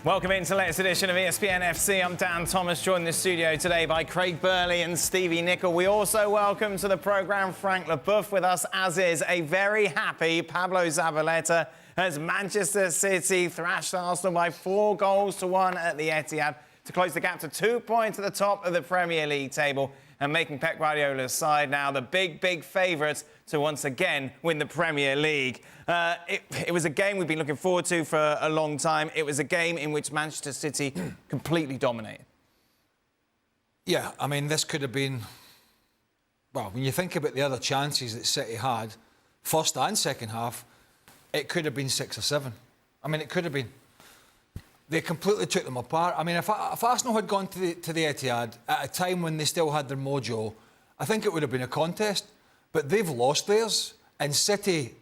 Welcome into the latest edition of ESPN FC. I'm Dan Thomas, joined in the studio today by Craig Burley and Stevie Nicol. We also welcome to the programme Frank Leboeuf with us, as is a very happy Pablo Zabaleta, as Manchester City thrashed Arsenal by 4-1 at the Etihad to close the gap to 2 points at the top of the Premier League table and making Pep Guardiola's side now the big favourites to once again win the Premier League. It was a game we've been looking forward to for a long time. It was a game in which Manchester City completely dominated. Yeah, I mean, this could have been... Well, when you think about the other chances that City had, first and second half, it could have been 6 or 7. I mean, it could have been. They completely took them apart. I mean, if Arsenal had gone to the Etihad at a time when they still had their mojo, I think it would have been a contest. But they've lost theirs, and City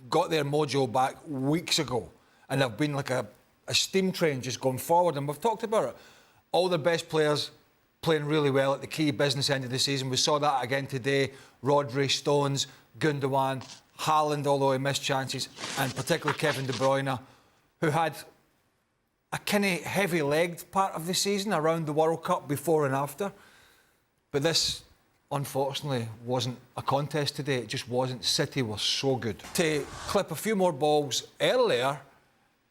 got their mojo back weeks ago, and they've been like a steam train just going forward. And we've talked about it. All the best players playing really well at the key business end of the season. We saw that again today. Rodri, Stones, Gundogan, Haaland, although he missed chances, and particularly Kevin De Bruyne, who had a kind of heavy-legged part of the season around the World Cup before and after. But this, unfortunately, wasn't a contest today. It just wasn't. City was so good. To clip a few more balls earlier,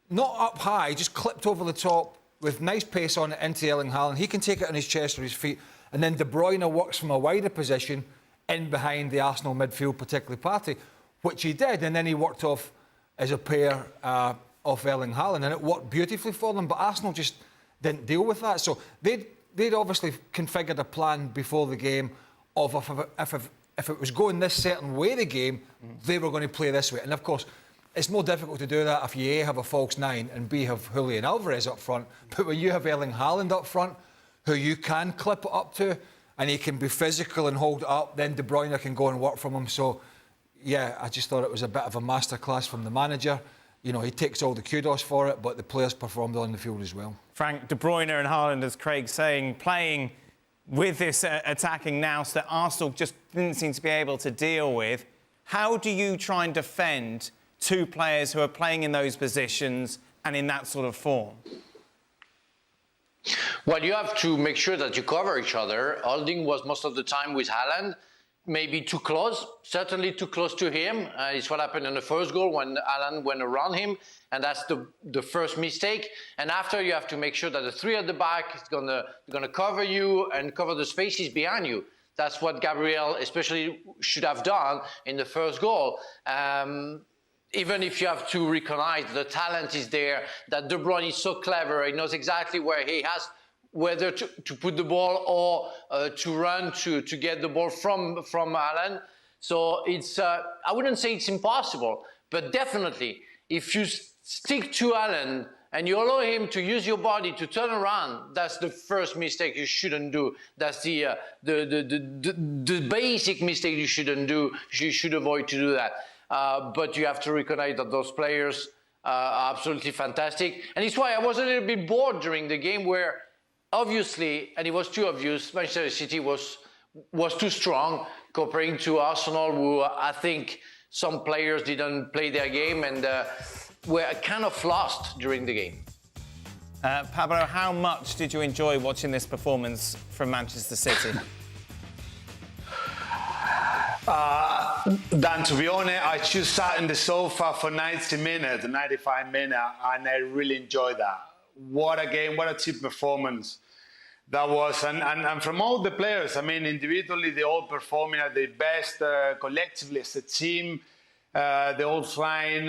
not up high, just clipped over the top with nice pace on it into Erling Haaland. He can take it on his chest or his feet. And then De Bruyne works from a wider position in behind the Arsenal midfield, particularly Partey, which he did. And then he worked off as a pair off Erling Haaland, and it worked beautifully for them. But Arsenal just didn't deal with that. So they'd obviously configured a plan before the game of if it was going this certain way, the game, they were going to play this way. And of course, it's more difficult to do that if you A, have a false 9 and B, have Julian Alvarez up front. But when you have Erling Haaland up front, who you can clip it up to, and he can be physical and hold it up, then De Bruyne can go and work from him. So, yeah, I just thought it was a bit of a masterclass from the manager. You know, he takes all the kudos for it, but the players performed on the field as well. Frank, De Bruyne and Haaland, as Craig's saying, playing with this attacking nous that Arsenal just didn't seem to be able to deal with. How do you try and defend two players who are playing in those positions and in that sort of form? Well, you have to make sure that you cover each other. Holding was most of the time with Haaland. Maybe too close, certainly too close to him. It's what happened in the first goal when Haaland went around him, and that's the first mistake. And after, you have to make sure that the three at the back is gonna cover you and cover the spaces behind you. That's what Gabriel especially should have done in the first goal. Even if you have to recognize the talent is there, that De Bruyne is so clever, he knows exactly where he has, whether to put the ball or to run to get the ball from Haaland. So it's, I wouldn't say it's impossible, but definitely if you stick to Haaland and you allow him to use your body to turn around, that's the first mistake you shouldn't do. That's the basic mistake you shouldn't do. You should avoid to do that. But you have to recognize that those players are absolutely fantastic. And it's why I was a little bit bored during the game where obviously, and it was too obvious, Manchester City was too strong comparing to Arsenal, who I think some players didn't play their game and were kind of lost during the game. Pablo, how much did you enjoy watching this performance from Manchester City? Dan, to be honest, I just sat in the sofa for 90 minutes, 95 minutes, and I really enjoyed that. What a game, what a team performance that was. And from all the players, I mean, individually, they all performing at their best, collectively as a team, they all flying,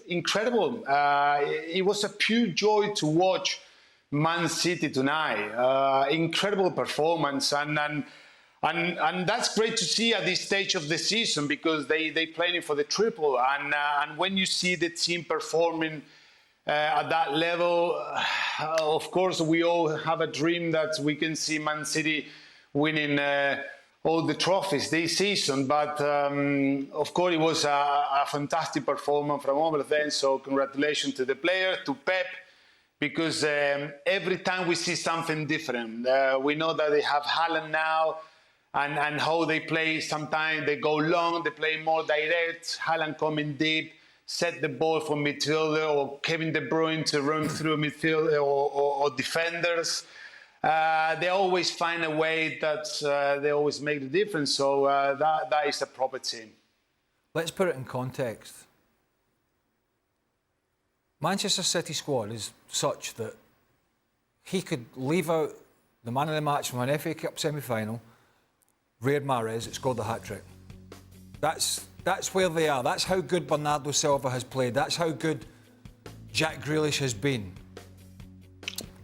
incredible. It was a pure joy to watch Man City tonight. Incredible performance. And that's great to see at this stage of the season because they planning for the triple. And when you see the team performing at that level, of course, we all have a dream that we can see Man City winning all the trophies this season. But of course, it was a fantastic performance from all of them. So congratulations to the players, to Pep, because every time we see something different. We know that they have Haaland now, and how they play. Sometimes they go long, they play more direct. Haaland coming deep. set the ball for midfielder or Kevin De Bruyne to run through midfield or defenders. They always find a way that they always make the difference. So that is a proper team. Let's put it in context. Manchester City squad is such that he could leave out the man of the match from an FA Cup semi-final, Riyad Mahrez, that scored the hat-trick. That's where they are. That's how good Bernardo Silva has played. That's how good Jack Grealish has been.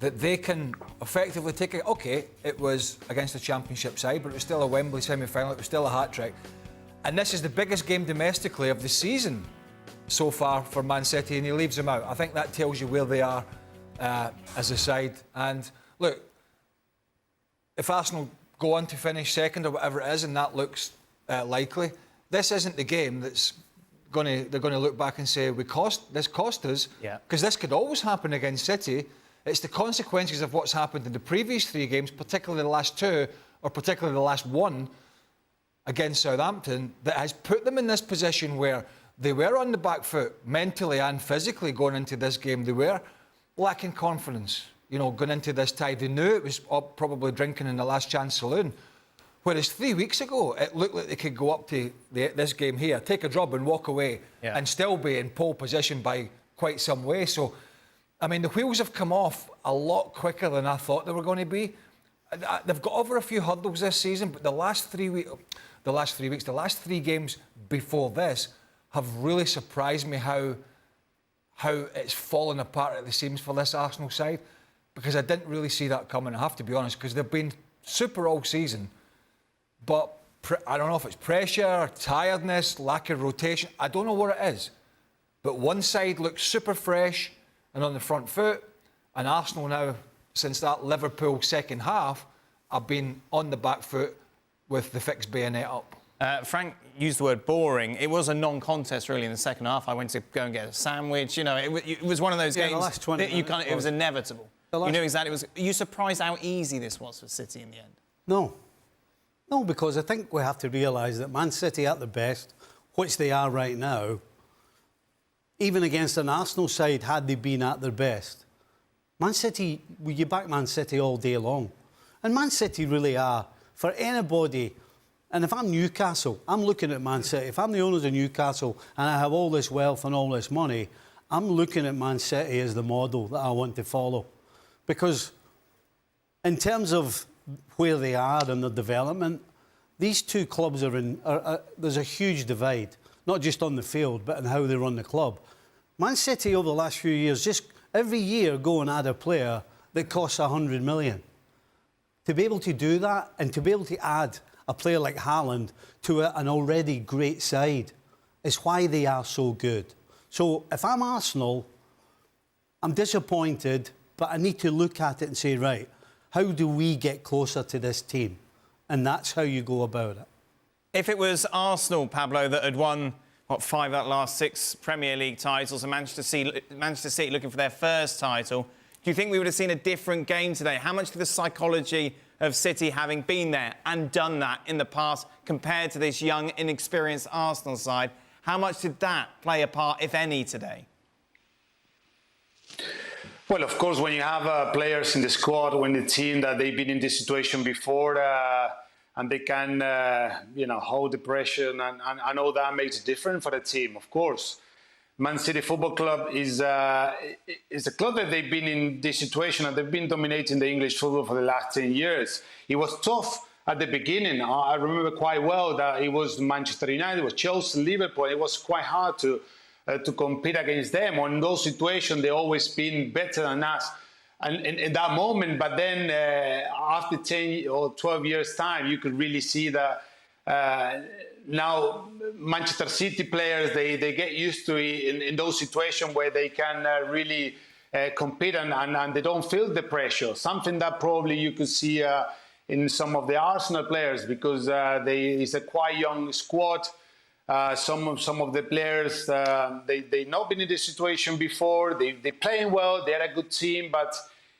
That they can effectively take it. OK, it was against the Championship side, but it was still a Wembley semi-final. It was still a hat-trick. And this is the biggest game domestically of the season so far for Man City, and he leaves them out. I think that tells you where they are as a side. And look, if Arsenal go on to finish second or whatever it is, and that looks likely, this isn't the game that's they're going to look back and say, this cost us, because this could always happen against City. It's the consequences of what's happened in the previous 3 games, particularly the last 2, or particularly the last 1 against Southampton, that has put them in this position where they were on the back foot mentally and physically going into this game. They were lacking confidence, going into this tie. They knew it was probably drinking in the last chance saloon. Whereas 3 weeks ago, it looked like they could go up to this game here, take a drop and walk away, and still be in pole position by quite some way. So, I mean, the wheels have come off a lot quicker than I thought they were going to be. They've got over a few hurdles this season, but the last 3 games before this have really surprised me how it's fallen apart at the seams for this Arsenal side, because I didn't really see that coming, I have to be honest, because they've been super all season. But I don't know if it's pressure, tiredness, lack of rotation. I don't know what it is. But one side looks super fresh and on the front foot, and Arsenal now, since that Liverpool second half, have been on the back foot with the fixed bayonet up. Frank used the word boring. It was a non-contest, really, in the second half. I went to go and get a sandwich. It was one of those games the last 20 that it was inevitable. You knew exactly. Are you surprised how easy this was for City in the end? No, because I think we have to realise that Man City at the best, which they are right now, even against an Arsenal side, had they been at their best, Man City, you back Man City all day long. And Man City really are, for anybody. And if I'm Newcastle, I'm looking at Man City. If I'm the owners of Newcastle and I have all this wealth and all this money, I'm looking at Man City as the model that I want to follow. Because in terms of where they are and the development, these two clubs there's a huge divide, not just on the field, but in how they run the club. Man City over the last few years, just every year go and add a player that costs 100 million. To be able to do that and to be able to add a player like Haaland to an already great side is why they are so good. So if I'm Arsenal, I'm disappointed, but I need to look at it and say, right, how do we get closer to this team? And that's how you go about it. If it was Arsenal, Pablo, that had won, 5 out of the last 6 Premier League titles and Manchester City looking for their first title, do you think we would have seen a different game today? How much did the psychology of City having been there and done that in the past compared to this young, inexperienced Arsenal side, how much did that play a part, if any, today? Well, of course, when you have players in the squad, when the team that they've been in this situation before, and they can, hold the pressure, and I know that makes a difference for the team, of course. Man City Football Club is a club that they've been in this situation and they've been dominating the English football for the last 10 years. It was tough at the beginning. I remember quite well that it was Manchester United, it was Chelsea, Liverpool. It was quite hard to compete against them. In those situations, they've always been better than us. And in that moment, but then after 10 or 12 years' time, you could really see that now Manchester City players, they get used to it in those situations where they can really compete and they don't feel the pressure. Something that probably you could see in some of the Arsenal players, because it's a quite young squad. Some of the players, they've not been in this situation before. They're playing well, they're a good team, but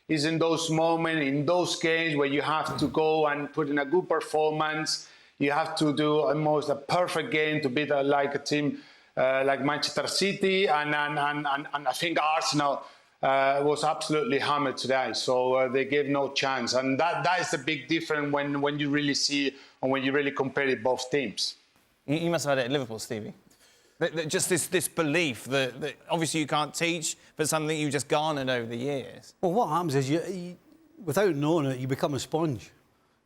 it's in those moments, in those games where you have to go and put in a good performance. You have to do almost a perfect game to beat like a team like Manchester City, and I think Arsenal was absolutely hammered today. So they gave no chance, and that is the big difference when you really see and when you really compare both teams. You must have had it at Liverpool, Stevie. Just this belief that obviously you can't teach, but something you just garnered over the years. Well, what happens is you without knowing it, you become a sponge.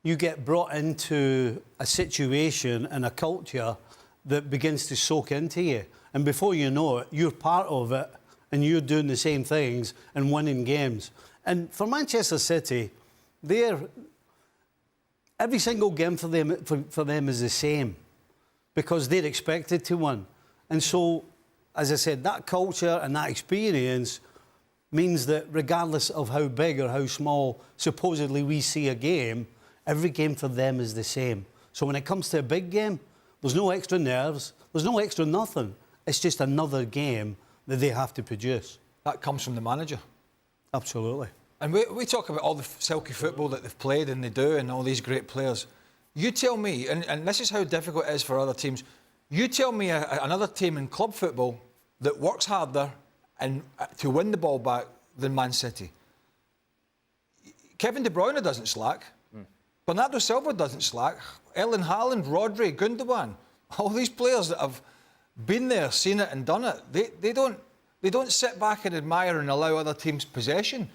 You get brought into a situation and a culture that begins to soak into you. And before you know it, you're part of it and you're doing the same things and winning games. And for Manchester City, every single game for them is the same because they're expected to win. And so, as I said, that culture and that experience means that regardless of how big or how small supposedly we see a game, every game for them is the same. So when it comes to a big game, there's no extra nerves, there's no extra nothing. It's just another game that they have to produce. That comes from the manager. Absolutely. And we talk about all the silky football that they've played and they do and all these great players. You tell me, and this is how difficult it is for other teams, you tell me another team in club football that works harder and to win the ball back than Man City. Kevin De Bruyne doesn't slack. Bernardo Silva doesn't slack. Erling Haaland, Rodri, Gundogan, all these players that have been there, seen it and done it, they don't sit back and admire and allow other teams possession.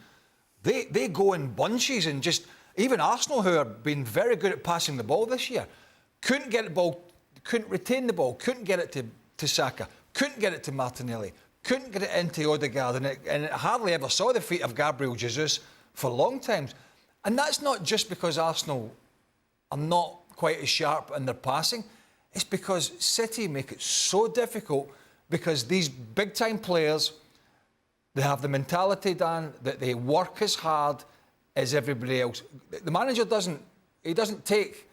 They go in bunches and just... Even Arsenal, who have been very good at passing the ball this year, couldn't get the ball, couldn't retain the ball, couldn't get it to Saka, couldn't get it to Martinelli, couldn't get it into Odegaard, and it hardly ever saw the feet of Gabriel Jesus for long times. And that's not just because Arsenal are not quite as sharp in their passing. It's because City make it so difficult because these big-time players, they have the mentality, Dan, that they work as hard as everybody else. The manager doesn't take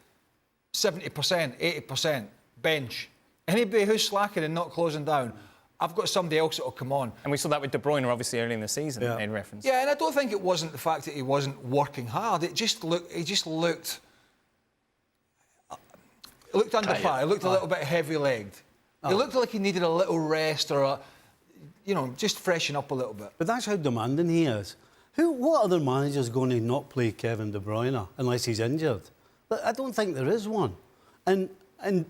70%, 80% bench. Anybody who's slacking and not closing down, I've got somebody else that will come on. And we saw that with De Bruyne, obviously, early in the season, in reference. Yeah, and I don't think it wasn't the fact that he wasn't working hard. He just looked under fire. He looked a little bit heavy-legged. He looked like he needed a little rest or, just freshen up a little bit. But that's how demanding he is. What other manager's going to not play Kevin De Bruyne unless he's injured? I don't think there is one. And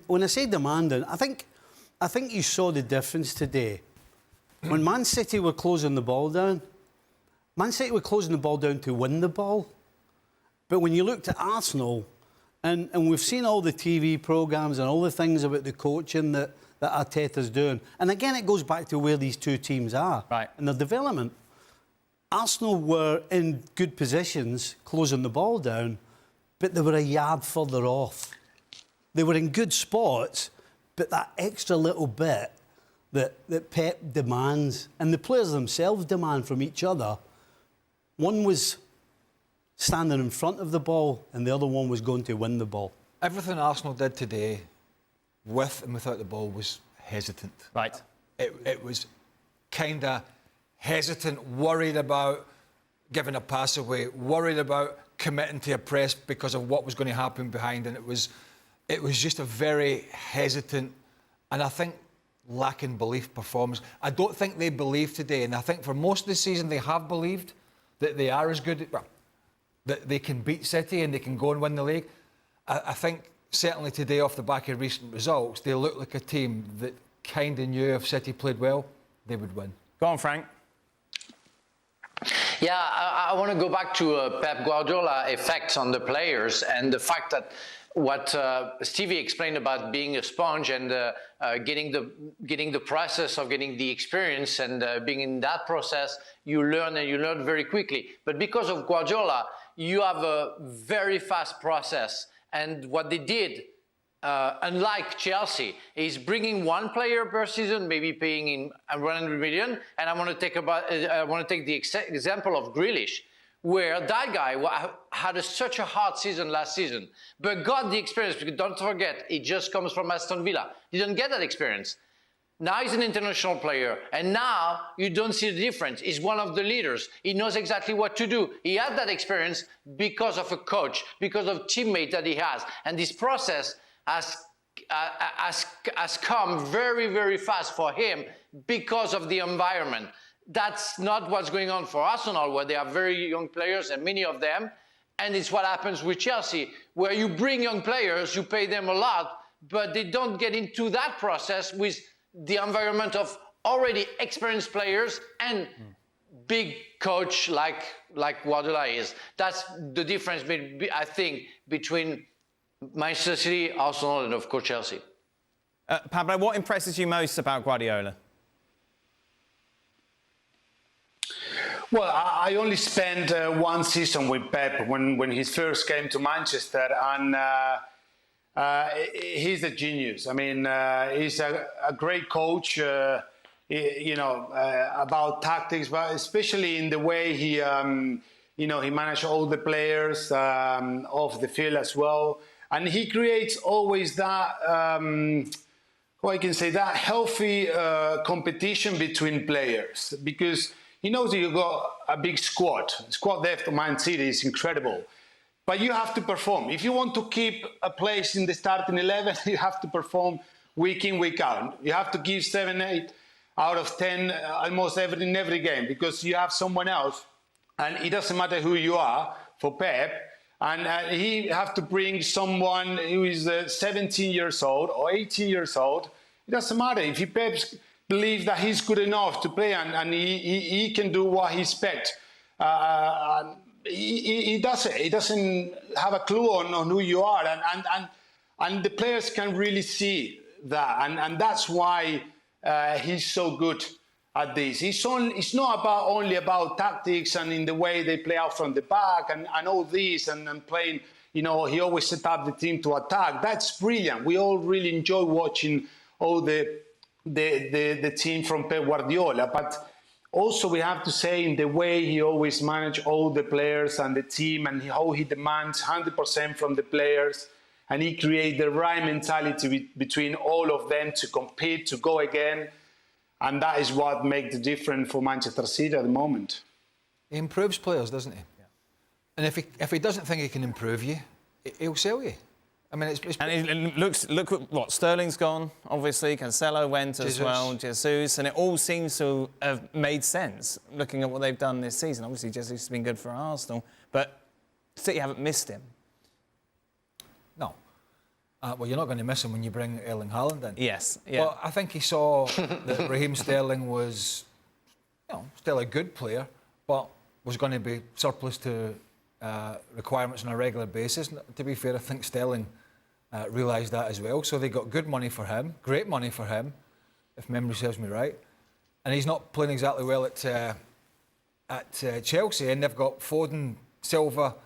when I say demanding, I think you saw the difference today. When Man City were closing the ball down, Man City were closing the ball down to win the ball. But when you looked at Arsenal, and we've seen all the TV programmes and all the things about the coaching that Arteta's doing, and again, it goes back to where these two teams are and their development. Arsenal were in good positions closing the ball down, but they were a yard further off. They were in good spots, but that extra little bit that Pep demands, and the players themselves demand from each other, one was standing in front of the ball and the other one was going to win the ball. Everything Arsenal did today, with and without the ball, was hesitant. Right. It was kind of hesitant, worried about giving a pass away, worried about committing to a press because of what was going to happen behind, and it was just a very hesitant and I think lacking belief performance. I don't think they believe today, and I think for most of the season they have believed that they are as good, that they can beat City and they can go and win the league. I think certainly today, off the back of recent results, they look like a team that kind of knew if City played well, they would win. Go on, Frank. Yeah, I want to go back to Pep Guardiola effects on the players and the fact that what Stevie explained about being a sponge and getting the process of getting the experience and being in that process, you learn very quickly. But because of Guardiola, you have a very fast process. And what they did, unlike Chelsea, is bringing one player per season, maybe paying him 100 million. And I want to take the example of Grealish, where that guy had such a hard season last season, but got the experience. Because don't forget, it just comes from Aston Villa. He didn't get that experience. Now he's an international player, and now you don't see the difference. He's one of the leaders. He knows exactly what to do. He had that experience because of a coach, because of teammate that he has. And this process has has come very, very fast for him because of the environment. That's not what's going on for Arsenal, where they are very young players, and many of them. And it's what happens with Chelsea, where you bring young players, you pay them a lot, but they don't get into that process with the environment of already experienced players and big coach like Guardiola is. That's the difference, I think, between Manchester City, Arsenal, and of course Chelsea. Pablo, what impresses you most about Guardiola? Well, I only spent one season with Pep when he first came to Manchester, and he's a genius. I mean, he's a great coach, about tactics, but especially in the way he managed all the players off the field as well. And he creates always that, that healthy competition between players, because he knows that you've got a big squad. The squad depth of Man City is incredible. But you have to perform. If you want to keep a place in the starting 11, you have to perform week in, week out. You have to give 7, 8 out of 10 almost in every game, because you have someone else. And it doesn't matter who you are for Pep. And he have to bring someone who is 17 years old or 18 years old. It doesn't matter. If he believes that he's good enough to play and he can do what he expects, he does it. He doesn't have a clue on who you are. And the players can really see that. And that's why he's so good at this. It's not only about tactics and in the way they play out from the back and all this and playing, he always set up the team to attack. That's brilliant. We all really enjoy watching all the team from Pep Guardiola. But also we have to say in the way he always manage all the players and the team, and how he demands 100% from the players, and he create the right mentality between all of them to compete, to go again. And that is what makes the difference for Manchester City at the moment. He improves players, doesn't he? Yeah. And if he doesn't think he can improve you, he'll sell you. I mean, look at what Sterling's gone. Obviously, Cancelo went as well, Jesus, and it all seems to have made sense looking at what they've done this season. Obviously, Jesus has been good for Arsenal, but City haven't missed him. No. Well, you're not going to miss him when you bring Erling Haaland in. Yes, yeah. But I think he saw that Raheem Sterling was, still a good player, but was going to be surplus to requirements on a regular basis. To be fair, I think Sterling realised that as well. So they got good money for him, great money for him, if memory serves me right. And he's not playing exactly well at Chelsea, and they've got Foden, Silva,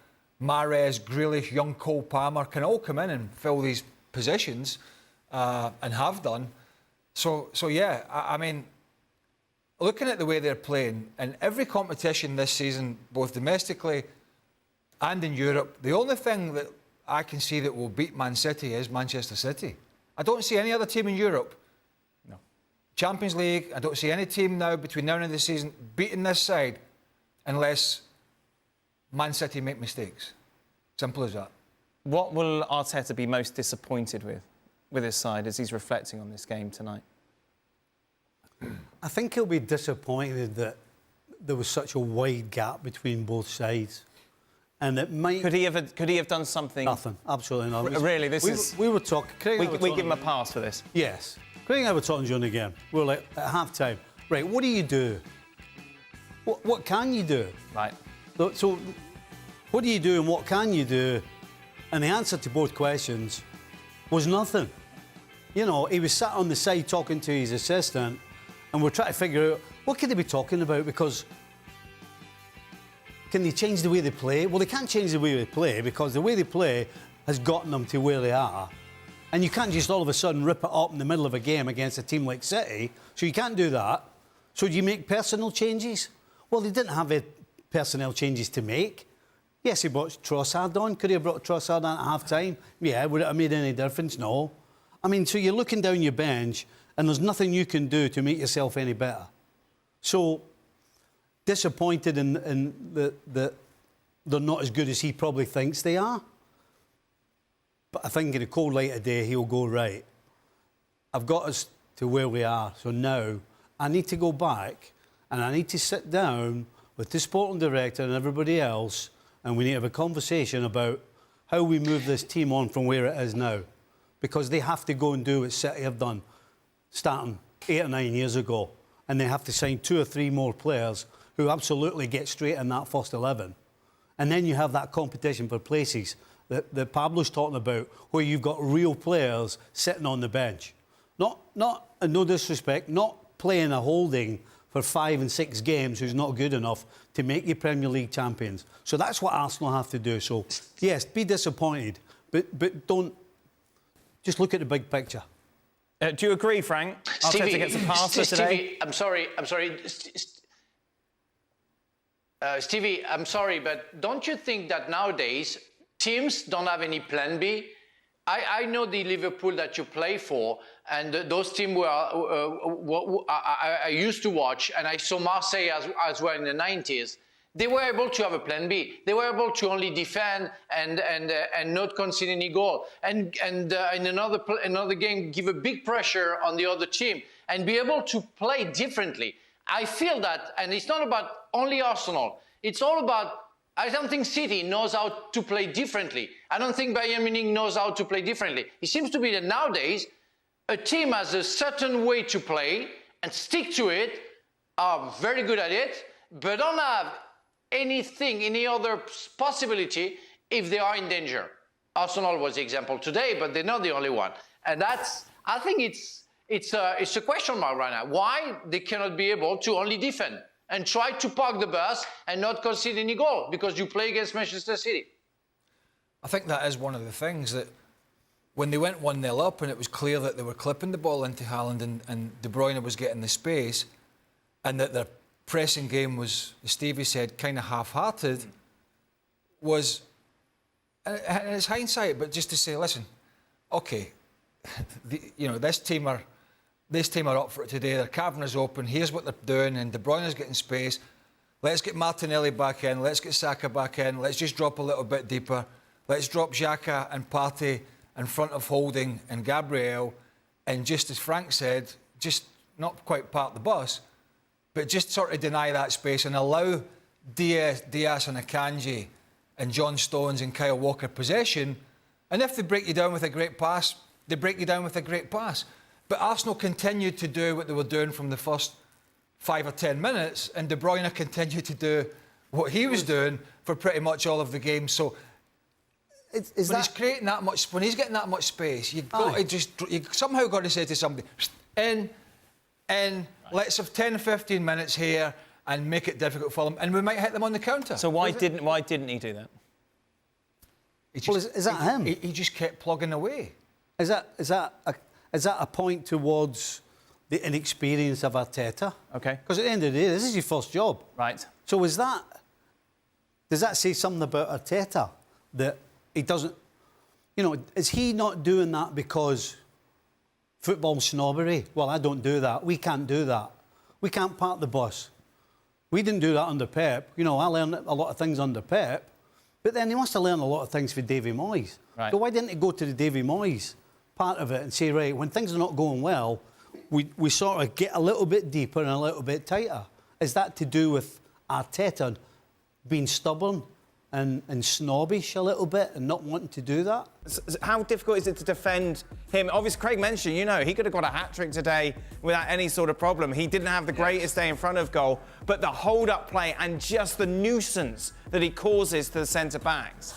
Mahrez, Grealish, young Cole Palmer can all come in and fill these positions and have done. So yeah, I mean, looking at the way they're playing in every competition this season, both domestically and in Europe, the only thing that I can see that will beat Man City is Manchester City. I don't see any other team in Europe. No. Champions League, I don't see any team now between now and the end of the season beating this side unless Man City make mistakes. Simple as that. What will Arteta be most disappointed with his side as he's reflecting on this game tonight? I think he'll be disappointed that there was such a wide gap between both sides. And it might... Could he have done something? Nothing, absolutely nothing. Really, we were talking... We give him a pass for this. Yes. Craig and I were talking during the game. We were like, at half-time, right, what do you do? What can you do? Right. So, what do you do and what can you do? And the answer to both questions was nothing. He was sat on the side talking to his assistant, and we're trying to figure out, what could they be talking about? Because can they change the way they play? Well, they can't change the way they play because the way they play has gotten them to where they are. And you can't just all of a sudden rip it up in the middle of a game against a team like City. So you can't do that. So do you make personal changes? Well, they didn't have personnel changes to make. Yes, he brought Trossard on. Could he have brought Trossard on at half-time? Yeah, would it have made any difference? No. I mean, so you're looking down your bench and there's nothing you can do to make yourself any better. So, disappointed in that they're not as good as he probably thinks they are. But I think in a cold light of day, he'll go, right, I've got us to where we are. So now I need to go back and I need to sit down with the sporting director and everybody else, and we need to have a conversation about how we move this team on from where it is now. Because they have to go and do what City have done, starting 8 or 9 years ago. And they have to sign 2 or 3 more players who absolutely get straight in that first 11. And then you have that competition for places that Pablo's talking about, where you've got real players sitting on the bench. Not and no disrespect, not playing a holding for 5 and 6 games who's not good enough to make you Premier League champions. So that's what Arsenal have to do. So, yes, be disappointed, but don't... Just look at the big picture. Do you agree, Frank? Arteta gets a pass for today? Stevie, I'm sorry. Stevie, I'm sorry, but don't you think that nowadays teams don't have any plan B? I know the Liverpool that you play for, and those teams I used to watch, and I saw Marseille as well in the 90s. They were able to have a plan B. They were able to only defend and not concede any goal. And in another game, give a big pressure on the other team and be able to play differently. I feel that, and it's not about only Arsenal. It's all about, I don't think City knows how to play differently. I don't think Bayern Munich knows how to play differently. It seems to be that nowadays, a team has a certain way to play and stick to it, are very good at it, but don't have any other possibility if they are in danger. Arsenal was the example today, but they're not the only one. And that's, I think it's a question mark right now. Why they cannot be able to only defend and try to park the bus and not concede any goal because you play against Manchester City. I think that is one of the things that when they went 1-0 up and it was clear that they were clipping the ball into Haaland and De Bruyne was getting the space and that their pressing game was, as Stevie said, kind of half-hearted, was, and it's hindsight, but just to say, listen, OK, this team are up for it today. They're carving us open. Here's what they're doing, and De Bruyne's getting space. Let's get Martinelli back in. Let's get Saka back in. Let's just drop a little bit deeper. Let's drop Xhaka and Partey in front of Holding and Gabriel, and just as Frank said, just not quite park the bus, but just sort of deny that space and allow Diaz and Akanji and John Stones and Kyle Walker possession. And if they break you down with a great pass, they break you down with a great pass. But Arsenal continued to do what they were doing from the first 5 or 10 minutes, and De Bruyne continued to do what he was doing for pretty much all of the game. So he's creating that much, when he's getting that much space, you've got to you somehow got to say to somebody, let's have 10, 15 minutes here and make it difficult for them, and we might hit them on the counter. So why didn't he do that? Is that him? He just kept plugging away. Is that a point towards the inexperience of Arteta? Okay. Because at the end of the day, this is your first job. Right. So does that say something about Arteta that he doesn't? Is he not doing that because football snobbery? Well, I don't do that. We can't do that. We can't park the bus. We didn't do that under Pep. I learned a lot of things under Pep, but then he must have learned a lot of things for Davy Moyes. Right. So why didn't he go to the Davy Moyes part of it and say, right, when things are not going well, we sort of get a little bit deeper and a little bit tighter? Is that to do with Arteta being stubborn and snobbish a little bit and not wanting to do that? How difficult is it to defend him? Obviously, Craig mentioned, he could have got a hat-trick today without any sort of problem. He didn't have the greatest day in front of goal, but the hold-up play and just the nuisance that he causes to the centre-backs.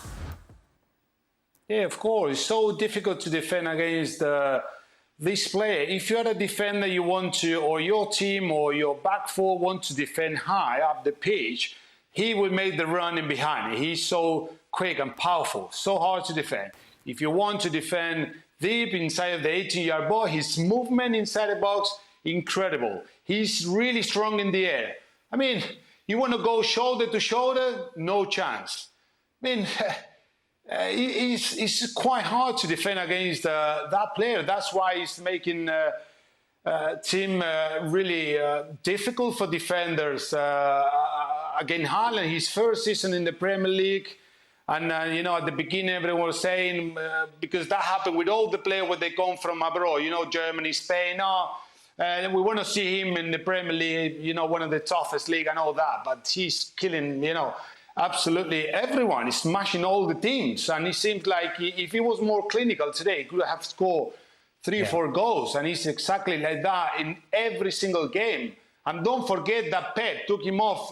Yeah, of course. It's so difficult to defend against this player. If you're a defender, you want to, or your team or your back four want to defend high up the pitch, he will make the run in behind. He's so quick and powerful, so hard to defend. If you want to defend deep inside of the 18-yard box, his movement inside the box, incredible. He's really strong in the air. I mean, you want to go shoulder to shoulder, no chance. I mean, it's quite hard to defend against that player. That's why he's making team really difficult for defenders. Again, Haaland, his first season in the Premier League, And, you know, at the beginning, everyone was saying, because that happened with all the players when they come from abroad, you know, Germany, Spain, we want to see him in the Premier League, you know, one of the toughest league and all that. But he's killing, you know, absolutely everyone. He's smashing all the teams. And it seems like if he was more clinical today, he could have scored 3 or 4 goals. And he's exactly like that in every single game. And don't forget that Pep took him off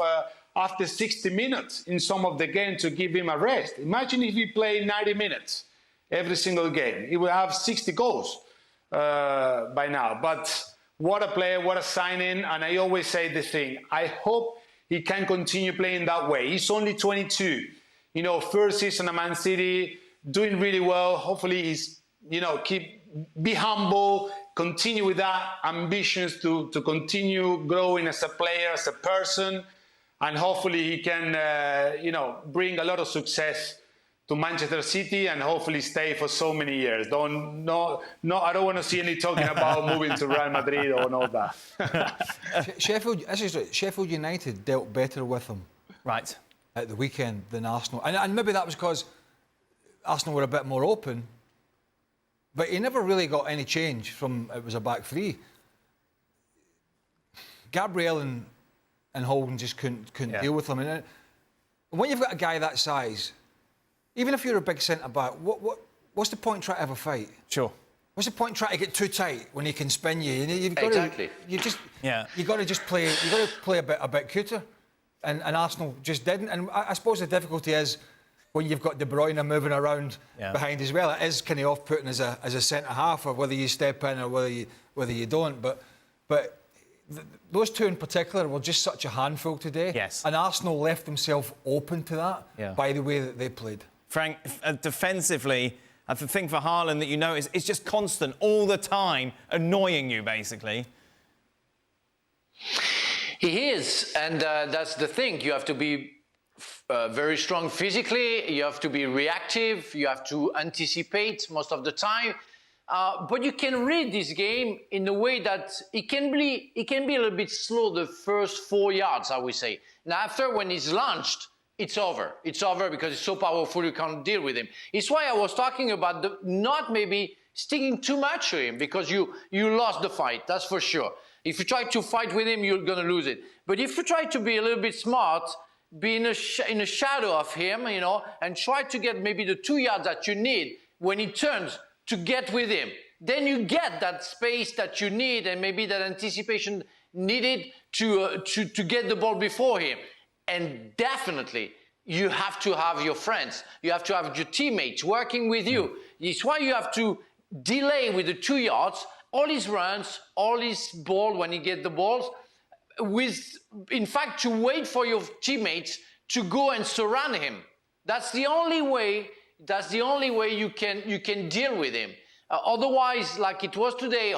after 60 minutes in some of the games to give him a rest. Imagine if he played 90 minutes every single game. He would have 60 goals by now. But what a player, what a signing. And I always say the thing, I hope he can continue playing that way. He's only 22. You know, first season at Man City, doing really well. Hopefully he's, you know, be humble, continue with that ambitions to continue growing as a player, as a person. And hopefully he can, you know, bring a lot of success to Manchester City and hopefully stay for so many years. I don't want to see any talking about moving to Real Madrid or all that. Sheffield United dealt better with him Right. at the weekend than Arsenal. And maybe that was because Arsenal were a bit more open. But he never really got any change from it was a back three. Gabriel and Haaland just couldn't deal with him. And when you've got a guy that size, even if you're a big centre-back, what's the point trying to have a fight? Sure. What's the point trying to get too tight when he can spin you? You've got Exactly. You've got to just play. You've got to play a bit cuter, and Arsenal just didn't. And I suppose the difficulty is when you've got De Bruyne moving around behind as well. It is kind of off-putting as a centre half, or whether you step in or whether you don't. But those two in particular were just such a handful today. Yes. And Arsenal left themselves open to that by the way that they played. Frank, defensively, the thing for Haaland that you notice is just constant, all the time, annoying you, basically. He is, and that's the thing. You have to be very strong physically, you have to be reactive, you have to anticipate most of the time. But you can read this game in a way that it can be a little bit slow the first 4 yards, I would say. Now, after when he's launched, it's over. It's over because it's so powerful you can't deal with him. It's why I was talking about not maybe sticking too much to him because you lost the fight, that's for sure. If you try to fight with him, you're going to lose it. But if you try to be a little bit smart, be in a shadow of him, you know, and try to get maybe the 2 yards that you need when he turns to get with him, then you get that space that you need and maybe that anticipation needed to get the ball before him. And definitely, you have to have your friends, you have to have your teammates working with you. It's why you have to delay with the 2 yards, all his runs, all his ball when he gets the balls, in fact, to wait for your teammates to go and surround him. That's the only way. That's the only way you can deal with him. Otherwise, like it was today,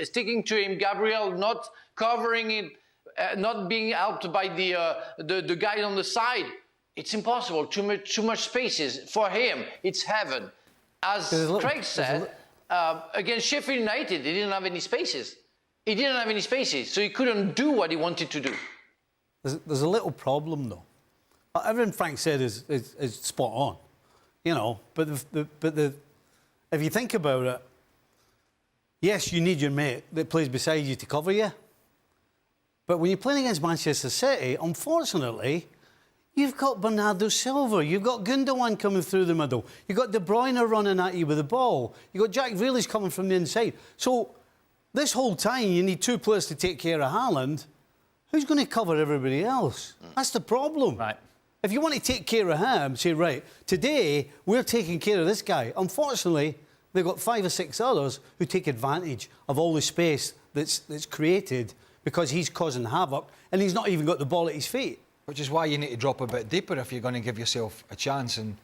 sticking to him, Gabriel not covering it, not being helped by the guy on the side. It's impossible. Too much spaces for him. It's heaven. As Craig said, against Sheffield United, he didn't have any spaces. He didn't have any spaces, so he couldn't do what he wanted to do. There's a little problem though. Everything Frank said is spot on. You know, but if you think about it, yes, you need your mate that plays beside you to cover you. But when you're playing against Manchester City, unfortunately, you've got Bernardo Silva, you've got Gundogan coming through the middle, you've got De Bruyne running at you with the ball, you've got Jack Grealish coming from the inside. So this whole time, you need two players to take care of Haaland. Who's going to cover everybody else? That's the problem. Right. If you want to take care of him, say, right, today we're taking care of this guy. Unfortunately, they've got 5 or 6 others who take advantage of all the space that's created because he's causing havoc and he's not even got the ball at his feet. Which is why you need to drop a bit deeper if you're going to give yourself a chance. And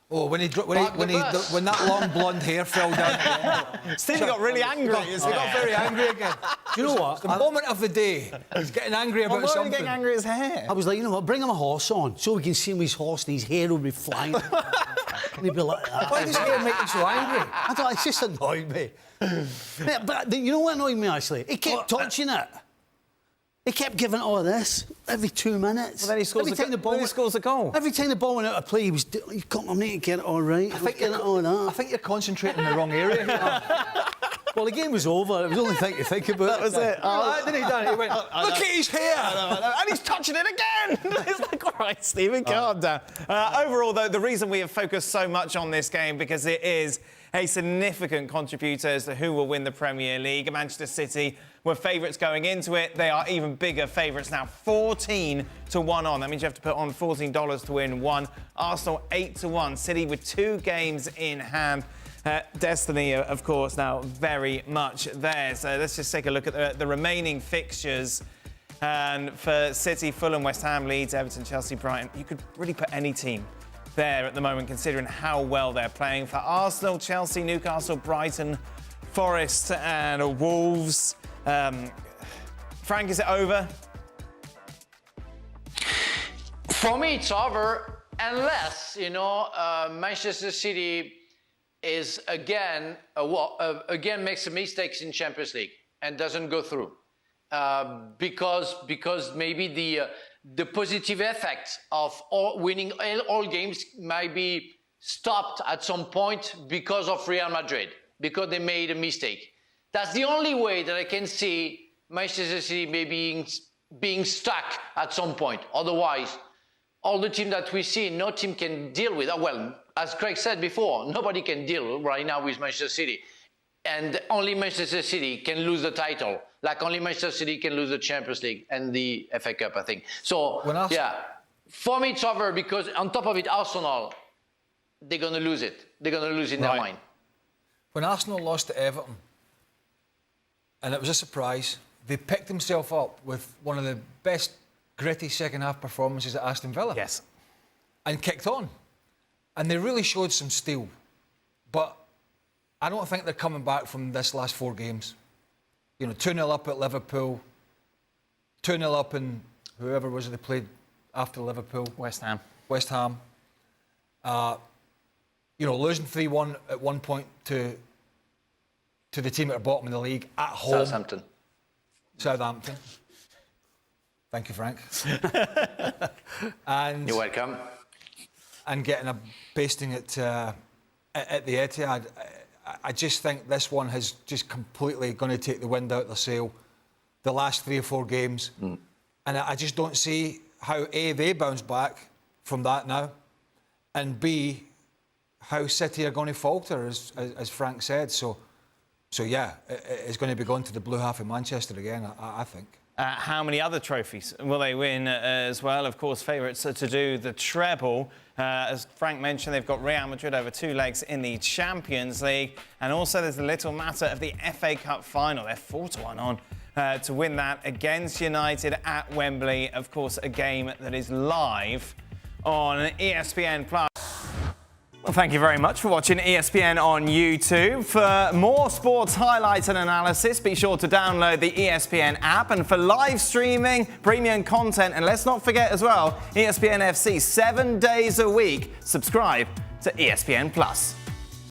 when that long blonde hair fell down, Stevie got really angry. He got very angry again. Do you know what? It's the moment of the day. He's getting angry about Why are you something. getting angry at his hair? I was like, you know what, bring him a horse on so we can see him his horse and his hair will be flying. And he'd be like that. Why does hair make you so angry? I thought it just annoyed me. Yeah, but you know what annoyed me, actually? He kept touching it. He kept giving all this every 2 minutes. Well, then he scores a goal. Every time the ball went out of play, he was. You've got my mate to get it all right. I think you're concentrating in the wrong area here. Well, the game was over. It was the only thing to think about. That was it. Didn't he, Dan? He went, look at his hair! And he's touching it again! It's like, all right, Stephen, calm down. Overall, though, the reason we have focused so much on this game, because it is a significant contributor as to who will win the Premier League. Manchester City were favourites going into it. They are even bigger favourites now, 14 to 1 on. That means you have to put on $14 to win one. Arsenal 8 to 1. City with 2 games in hand. Destiny, of course, now very much there. So let's just take a look at the remaining fixtures. And for City, Fulham, West Ham, Leeds, Everton, Chelsea, Brighton, you could really put any team there at the moment, considering how well they're playing. For Arsenal, Chelsea, Newcastle, Brighton, Forest and Wolves. Frank, is it over? For me, it's over, unless, Manchester City is again makes some mistakes in Champions League and doesn't go through, because maybe the positive effect of winning all games might be stopped at some point because of Real Madrid, because they made a mistake. That's the only way that I can see Manchester City maybe being stuck at some point. Otherwise, all the team that we see, no team can deal with. Well, as Craig said before, nobody can deal right now with Manchester City. And only Manchester City can lose the title. Like only Manchester City can lose the Champions League and the FA Cup, I think. So, for me it's over, because on top of it, Arsenal, they're going to lose it. They're going to lose it in their mind. When Arsenal lost to Everton, and it was a surprise, they picked themselves up with one of the best gritty second-half performances at Aston Villa. Yes. And kicked on. And they really showed some steel. But I don't think they're coming back from this last 4 games. 2-0 up at Liverpool, 2-0 up in whoever was it they played after Liverpool. West Ham. Losing 3-1 at one point to the team at the bottom of the league at home. Southampton. Thank you, Frank. And you're welcome. And getting a pasting at the Etihad. I just think this one has just completely going to take the wind out of the sail. The last 3 or 4 games. And I just don't see how A, they bounce back from that now, and B, how City are going to falter, as Frank said. So yeah, it's going to be going to the blue half of Manchester again, I think. How many other trophies will they win as well? Of course, favourites to do the treble. As Frank mentioned, they've got Real Madrid over 2 legs in the Champions League. And also there's the little matter of the FA Cup final. They're 4 to 1 on to win that against United at Wembley. Of course, a game that is live on ESPN+. Well, thank you very much for watching ESPN on YouTube. For more sports highlights and analysis, be sure to download the ESPN app. And for live streaming, premium content, and let's not forget as well, ESPN FC 7 days a week. Subscribe to ESPN+.